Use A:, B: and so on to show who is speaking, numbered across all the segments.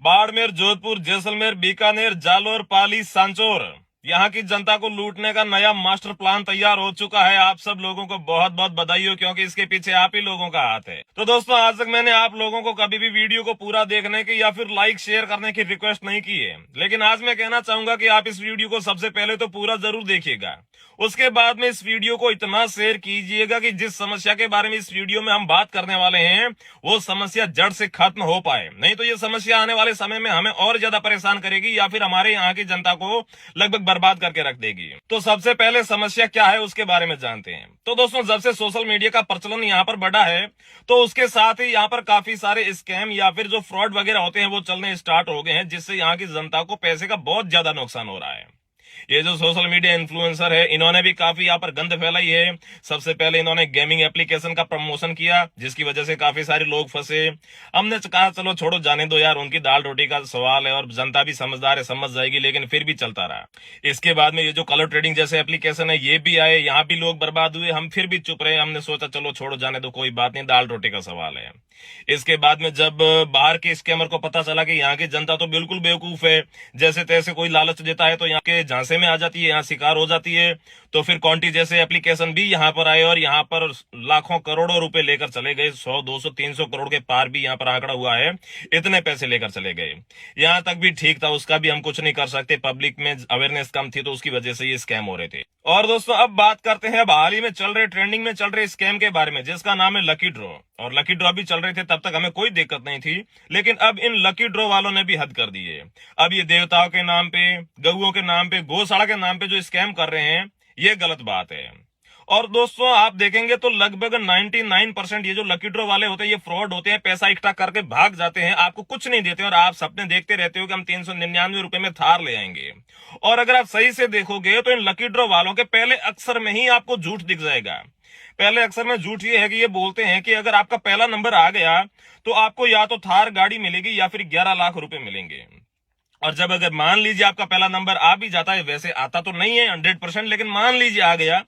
A: बाड़मेर, जोधपुर, जैसलमेर, बीकानेर, जालोर, पाली, सांचौर, यहाँ की जनता को लूटने का नया मास्टर प्लान तैयार हो चुका है। आप सब लोगों को बहुत बहुत बधाई हो, क्योंकि इसके पीछे आप ही लोगों का हाथ है। तो दोस्तों, आज तक मैंने आप लोगों को कभी भी वीडियो को पूरा देखने की या फिर लाइक शेयर करने की रिक्वेस्ट नहीं की है, लेकिन आज मैं कहना चाहूंगा कि आप इस वीडियो को सबसे पहले तो पूरा जरूर देखिएगा। उसके बाद में इस वीडियो को इतना शेयर कीजिएगा कि जिस समस्या के बारे में इस वीडियो में हम बात करने वाले हैं वो समस्या जड़ से खत्म हो पाए। नहीं तो ये समस्या आने वाले समय में हमें और ज्यादा परेशान करेगी या फिर हमारे यहाँ की जनता को लगभग बर्बाद करके रख देगी। तो सबसे पहले समस्या क्या है उसके बारे में जानते हैं। तो दोस्तों, जब से सोशल मीडिया का प्रचलन यहाँ पर बढ़ा है, तो उसके साथ ही यहाँ पर काफी सारे स्कैम या फिर जो फ्रॉड वगैरह होते हैं वो चलने स्टार्ट हो गए हैं, जिससे यहाँ की जनता को पैसे का बहुत ज्यादा नुकसान हो रहा है। ये जो सोशल मीडिया इन्फ्लुएंसर है, इन्होंने भी काफी यहाँ पर गंद फैलाई है। सबसे पहले इन्होंने गेमिंग एप्लीकेशन का प्रमोशन किया, जिसकी वजह से काफी सारे लोग फंसे। हमने कहा चलो छोड़ो, जाने दो यार, उनकी दाल रोटी का सवाल है और जनता भी समझदार है, समझ जाएगी, लेकिन फिर भी चलता रहा। इसके बाद में ये जो कलर ट्रेडिंग जैसे एप्लीकेशन है ये भी आए, यहाँ भी लोग बर्बाद हुए, हम फिर भी चुप रहे। हमने सोचा चलो छोड़ो, जाने दो, कोई बात नहीं, दाल रोटी का सवाल है। इसके बाद में जब बाहर के स्कैमर को पता चला कि यहाँ की जनता तो बिल्कुल बेवकूफ है, जैसे तैसे कोई लालच देता है तो यहाँ के झांसे में आ जाती है, यहाँ शिकार हो जाती है, तो फिर कॉन्टी जैसे एप्लीकेशन भी यहाँ पर आए और यहाँ पर लाखों करोड़ों रुपए लेकर चले गए। 100, 200, 300 करोड़ के पार भी यहाँ पर आंकड़ा हुआ है, इतने पैसे लेकर चले गए। यहाँ तक भी ठीक था, उसका भी हम कुछ नहीं कर सकते, पब्लिक में अवेयरनेस कम थी तो उसकी वजह से ये स्कैम हो रहे थे। और दोस्तों, अब बात करते हैं अब हाल ही में चल रहे, ट्रेंडिंग में चल रहे स्कैम के बारे में, जिसका नाम है लकी ड्रॉ। और लकी ड्रॉ भी चल रहे थे, तब तक हमें कोई दिक्कत नहीं थी, लेकिन अब इन लकी ड्रॉ वालों ने भी हद कर दी है। अब ये देवताओं के नाम पे, गऊओं के नाम पे, गौशाला के नाम पे जो स्कैम कर रहे हैं, ये गलत बात है। और दोस्तों, आप देखेंगे तो लगभग 99% ये जो लकी ड्रॉ वाले होते हैं ये फ्रॉड होते हैं, पैसा इकट्ठा करके भाग जाते हैं, आपको कुछ नहीं देते और आप सपने देखते रहते हो कि हम 399 रुपए में थार ले आएंगे। और अगर आप सही से देखोगे तो इन लकी ड्रॉ वालों के पहले अक्षर में ही आपको झूठ दिख जाएगा। पहले अक्षर में झूठ ये है कि ये बोलते हैं कि अगर आपका पहला नंबर आ गया तो आपको या तो थार गाड़ी मिलेगी या फिर 11 लाख रुपए मिलेंगे। और जब अगर मान लीजिए आपका पहला नंबर आ भी जाता है, वैसे आता तो नहीं है 100%, लेकिन मान लीजिए आ गया,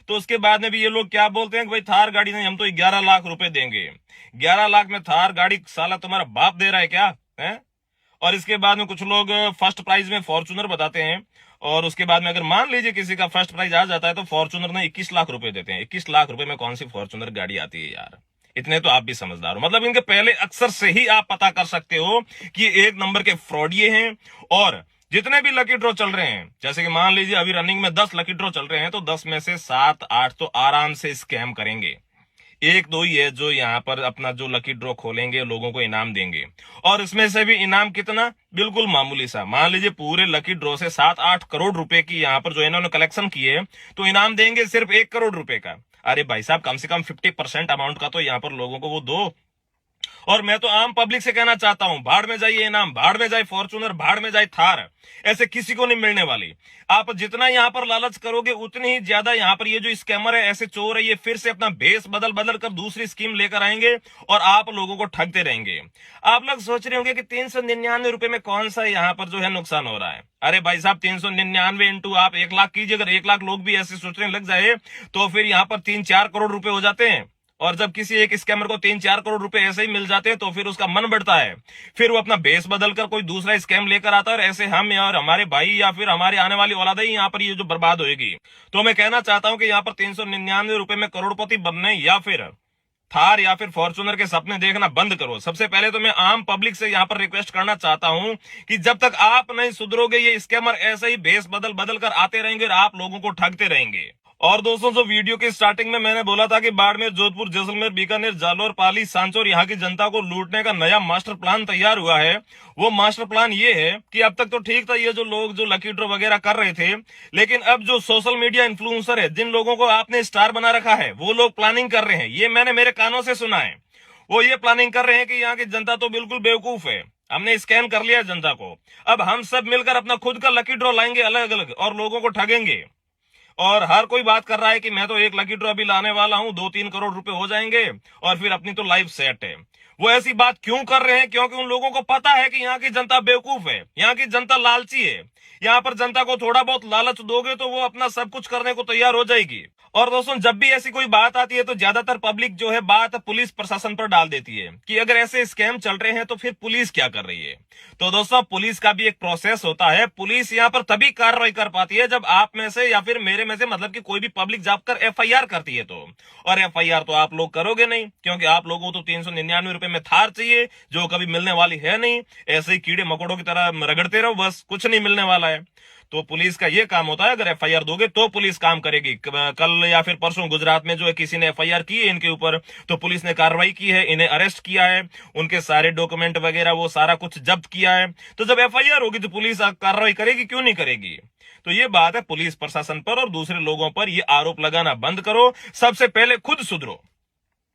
A: तो उसके बाद में भी ये लोग क्या बोलते हैं कि भाई थार गाड़ी नहीं, हम तो 11 लाख रुपए देंगे। 11 लाख में थार गाड़ी साला तुम्हारा बाप दे रहा है क्या है? और इसके बाद में कुछ लोग फर्स्ट प्राइज में फॉर्चूनर बताते हैं, और उसके बाद में अगर मान लीजिए किसी का फर्स्ट प्राइज आ जाता है तो फॉर्चूनर ने 21 लाख रुपए देते हैं। 21 लाख रुपए में कौन सी फॉर्चूनर गाड़ी आती है यार? इतने तो आप भी समझदार हो। मतलब इनके पहले अक्षर से ही आप पता कर सकते हो कि एक नंबर के फ्रॉड ये हैं। और जितने भी लकी ड्रॉ चल रहे हैं, जैसे कि मान लीजिए अभी रनिंग में 10 लकी ड्रॉ चल रहे हैं, तो 10 में से 7-8 तो आराम से स्कैम करेंगे। एक दो ही है जो यहाँ पर अपना जो लकी ड्रॉ खोलेंगे, लोगों को इनाम देंगे। और इसमें से भी इनाम कितना? बिल्कुल मामूली सा। मान लीजिए पूरे लकी ड्रॉ से 7-8 करोड़ रुपए की यहाँ पर जो इन्होंने कलेक्शन किए, तो इनाम देंगे सिर्फ 1 करोड़ रुपए का। अरे भाई साहब, कम से कम 50% अमाउंट का तो यहाँ पर लोगों को वो दो। और मैं तो आम पब्लिक से कहना चाहता हूं, भाड़ में जाइए इनाम, भाड़ में जाए फॉर्चूनर, भाड़ में जाए थार, ऐसे किसी को नहीं मिलने वाली। आप जितना यहां पर लालच करोगे उतनी ही ज्यादा यहाँ पर ये जो स्कैमर है, ऐसे चोर है, ये फिर से अपना बेस बदल बदल कर दूसरी स्कीम लेकर आएंगे और आप लोगों को ठगते रहेंगे। आप लोग सोच रहे होंगे कि 399 रुपए में कौन सा यहाँ पर जो है नुकसान हो रहा है। अरे भाई साहब, 399 इंटू आप 1 लाख कीजिए। अगर 1 लाख लोग भी ऐसे सोचने लग जाए तो फिर यहाँ पर 3-4 करोड़ रुपए हो जाते हैं। और जब किसी एक स्कैमर को 3-4 करोड़ रुपए ऐसे ही मिल जाते हैं तो फिर उसका मन बढ़ता है, फिर वो अपना बेस बदलकर कोई दूसरा स्कैम लेकर आता है, और ऐसे हम और हमारे भाई या फिर हमारे आने वाली औलादें यहाँ पर ये जो बर्बाद होगी। तो मैं कहना चाहता हूं कि यहाँ पर 399 रुपए में करोड़पति बनने या फिर थार या फिर फॉर्चूनर के सपने देखना बंद करो। सबसे पहले तो मैं आम पब्लिक से यहाँ पर रिक्वेस्ट करना चाहता हूं कि जब तक आप नहीं सुधरोगे, ये स्कैमर ऐसे ही बेस बदल बदल कर आते रहेंगे और आप लोगों को ठगते रहेंगे। और दोस्तों, जो वीडियो की स्टार्टिंग में मैंने बोला था कि बाड़मेर, जोधपुर, जैसलमेर, बीकानेर, जालोर, पाली, सांचौर, यहाँ की जनता को लूटने का नया मास्टर प्लान तैयार हुआ है। वो मास्टर प्लान ये है कि अब तक तो ठीक था ये जो लोग जो लकी ड्रॉ वगैरह कर रहे थे, लेकिन अब जो सोशल मीडिया इन्फ्लुएंसर है, जिन लोगों को आपने स्टार बना रखा है, वो लोग प्लानिंग कर रहे हैं। ये मैंने मेरे कानों से सुना है। वो ये प्लानिंग कर रहे हैं कि यहाँ की जनता तो बिल्कुल बेवकूफ है, हमने स्कैम कर लिया जनता को, अब हम सब मिलकर अपना खुद का लकी ड्रॉ लाएंगे अलग अलग और लोगों को ठगेंगे। और हर कोई बात कर रहा है कि मैं तो एक लकी ड्रॉ अभी लाने वाला हूं, 2-3 करोड़ रुपए हो जाएंगे और फिर अपनी तो लाइफ सेट है। वो ऐसी बात क्यों कर रहे हैं? क्योंकि उन लोगों को पता है कि यहाँ की जनता बेवकूफ है, यहाँ की जनता लालची है। यहाँ पर जनता को थोड़ा बहुत लालच दोगे तो वो अपना सब कुछ करने को तैयार हो जाएगी। और दोस्तों जब भी ऐसी कोई बात आती है तो ज्यादातर पब्लिक जो है बात पुलिस प्रशासन पर डाल देती है कि अगर ऐसे स्कैम चल रहे हैं तो फिर पुलिस क्या कर रही है। तो दोस्तों पुलिस का भी एक प्रोसेस होता है। पुलिस यहां पर तभी कार्रवाई कर पाती है जब आप में से या फिर मेरे में से मतलब कि कोई भी पब्लिक जाकर एफआईआर करती है तो। और एफआईआर तो आप लोग करोगे नहीं, क्योंकि आप लोगों को तो 399 रुपए में थार चाहिए जो कभी मिलने वाली है नहीं। ऐसे ही कीड़े मकोड़ों की तरह रगड़ते रहो, बस कुछ नहीं मिलने वाला है। तो पुलिस का ये काम होता है, अगर एफआईआर दोगे तो पुलिस काम करेगी। कल या फिर परसों गुजरात में जो है किसी ने एफआईआर की है इनके ऊपर, तो पुलिस ने कार्रवाई की है, इन्हें अरेस्ट किया है, उनके सारे डॉक्यूमेंट वगैरह वो सारा कुछ जब्त किया है। तो जब एफआईआर होगी तो पुलिस कार्रवाई करेगी, क्यों नहीं करेगी। तो ये बात है पुलिस प्रशासन पर और दूसरे लोगों पर ये आरोप लगाना बंद करो। सबसे पहले खुद सुधरो।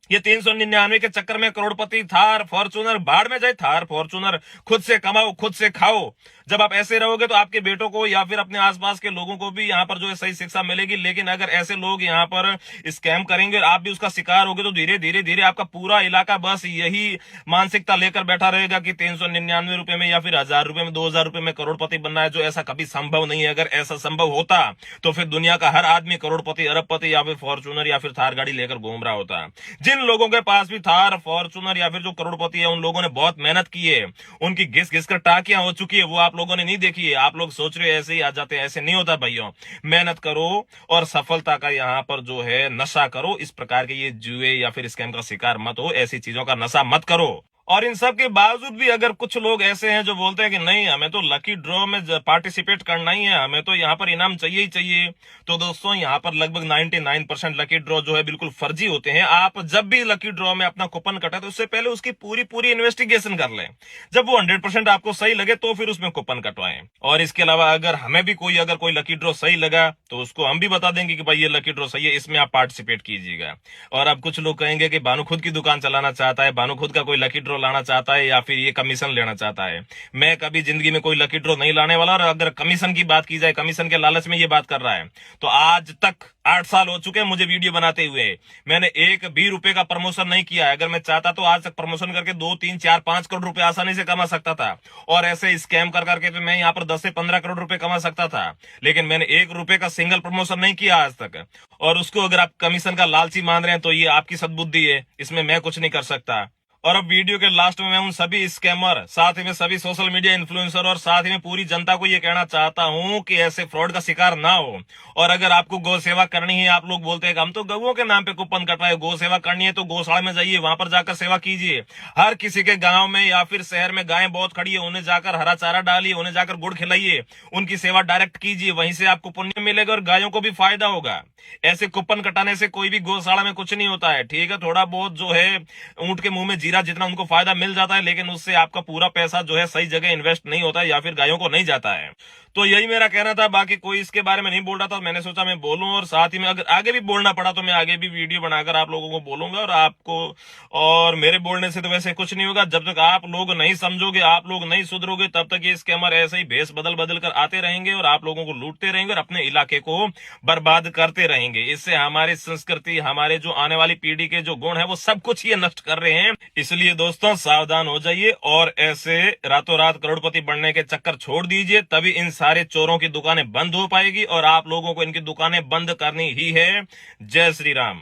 A: ये 399 के चक्कर में करोड़पति थार फॉर्चूनर भाड़ में जाए, थार फॉर्चूनर खुद से कमाओ खुद से खाओ। जब आप ऐसे रहोगे तो आपके बेटों को या फिर अपने आसपास के लोगों को भी यहाँ पर जो है सही शिक्षा मिलेगी। लेकिन अगर ऐसे लोग यहाँ पर स्कैम करेंगे और आप भी उसका शिकार होगे तो धीरे धीरे धीरे आपका पूरा इलाका बस यही मानसिकता लेकर बैठा रहेगा कि 399 रुपए में या फिर 1000 रुपए में 2000 रुपए में करोड़पति बनना है, जो ऐसा कभी संभव नहीं है। अगर ऐसा संभव होता तो फिर दुनिया का हर आदमी करोड़पति अरबपति या फिर फॉर्चूनर या फिर थार गाड़ी लेकर घूम रहा होता। जिन लोगों के पास भी थार फॉर्चूनर या फिर जो करोड़पति है उन लोगों ने बहुत मेहनत की है, उनकी घिस घिस कर टाकियां हो चुकी है, वो आप लोगों ने नहीं देखी है। आप लोग सोच रहे हो ऐसे ही आ जाते हैं, ऐसे नहीं होता भाइयों। मेहनत करो और सफलता का यहाँ पर जो है नशा करो। इस प्रकार के ये जुए या फिर स्कैम का शिकार मत हो, ऐसी चीजों का नशा मत करो। और इन सब के बावजूद भी अगर कुछ लोग ऐसे हैं जो बोलते हैं कि नहीं हमें तो लकी ड्रॉ में पार्टिसिपेट करना ही है, हमें तो यहाँ पर इनाम चाहिए ही चाहिए, तो दोस्तों यहाँ पर लगभग 99% लकी ड्रॉ जो है बिल्कुल फर्जी होते हैं। आप जब भी लकी ड्रॉ में अपना कूपन कटे तो उससे पहले उसकी पूरी पूरी इन्वेस्टिगेशन कर लें। जब वो 100% आपको सही लगे तो फिर उसमें कूपन कटवाएं। और इसके अलावा अगर हमें भी अगर कोई लकी ड्रॉ सही लगा तो उसको हम भी बता देंगे कि भाई ये लकी ड्रॉ सही है, इसमें आप पार्टिसिपेट कीजिएगा। और अब कुछ लोग कहेंगे कि भानु खुद की दुकान चलाना चाहता है, भानु खुद का कोई लकी ड्रॉ लाना चाहता है या फिर ये कमीशन लेना चाहता है। मैं कभी जिंदगी में कोई लकी ड्रॉ नहीं लाने वाला। और अगर कमीशन की बात की जाए, कमीशन के लालच में ये बात कर रहा है, तो आज तक 8 साल हो चुके हैं मुझे वीडियो बनाते हुए, मैंने एक भी रुपए का प्रमोशन नहीं किया है। अगर मैं चाहता तो आज तक प्रमोशन करके 2, 3, 4, 5 करोड़ रुपए आसानी से कमा सकता था। और ऐसे स्कैम कर करके तो मैं यहाँ पर 10 से 15 करोड़ रुपए कमा सकता था। लेकिन मैंने 1 रुपए का सिंगल प्रमोशन नहीं किया आज तक। और उसको अगर आप कमीशन का लालची मान रहे हैं तो ये आपकी सद्बुद्धि है, इसमें मैं कुछ नहीं कर सकता। और अब वीडियो के लास्ट में मैं उन सभी स्कैमर, साथ ही में सभी सोशल मीडिया इन्फ्लुएंसर और साथ ही में पूरी जनता को ये कहना चाहता हूं कि ऐसे फ्रॉड का शिकार ना हो। और अगर आपको गौ सेवा करनी है, आप लोग बोलते हैं कि हम तो गौओं के नाम पे कूपन कटवाए, गौ सेवा करनी है तो गौशाला में जाइए, वहां पर जाकर सेवा कीजिए। हर किसी के गांव में या फिर शहर में गायें बहुत खड़ी है, उन्हें जाकर हरा चारा डालिए, उन्हें जाकर गुड़ खिलाइए, उनकी सेवा डायरेक्ट कीजिए, वहीं से आपको पुण्य मिलेगा और गायों को भी फायदा होगा। ऐसे कूपन कटाने से कोई भी गौशाला में कुछ नहीं होता है। ठीक है, थोड़ा बहुत जो है ऊंट के मुंह में जीरा जितना उनको फायदा मिल जाता है, लेकिन उससे आपका पूरा पैसा जो है सही जगह इन्वेस्ट नहीं होता है या फिर गायों को नहीं जाता है। तो यही मेरा कहना था, बाकी कोई इसके बारे में नहीं बोल रहा था, मैंने सोचा मैं बोलूं। और साथ ही में अगर आगे भी बोलना पड़ा तो मैं आगे भी वीडियो बनाकर आप लोगों को बोलूंगा। और आपको और मेरे बोलने से तो वैसे कुछ नहीं होगा। जब तक आप लोग नहीं समझोगे, आप लोग नहीं सुधरोगे, तब तक ये स्कैमर ऐसे ही भेष बदल बदल कर आते रहेंगे और आप लोगों को लूटते रहेंगे और अपने इलाके को बर्बाद करते रहेंगे। इससे हमारी संस्कृति, हमारे जो आने वाली पीढ़ी के जो गुण है वो सब कुछ ये नष्ट कर रहे हैं। इसलिए दोस्तों सावधान हो जाइए और ऐसे रातों रात करोड़पति बनने के चक्कर छोड़ दीजिए, तभी इन सारे चोरों की दुकानें बंद हो पाएगी और आप लोगों को इनकी दुकानें बंद करनी ही है। जय श्री राम।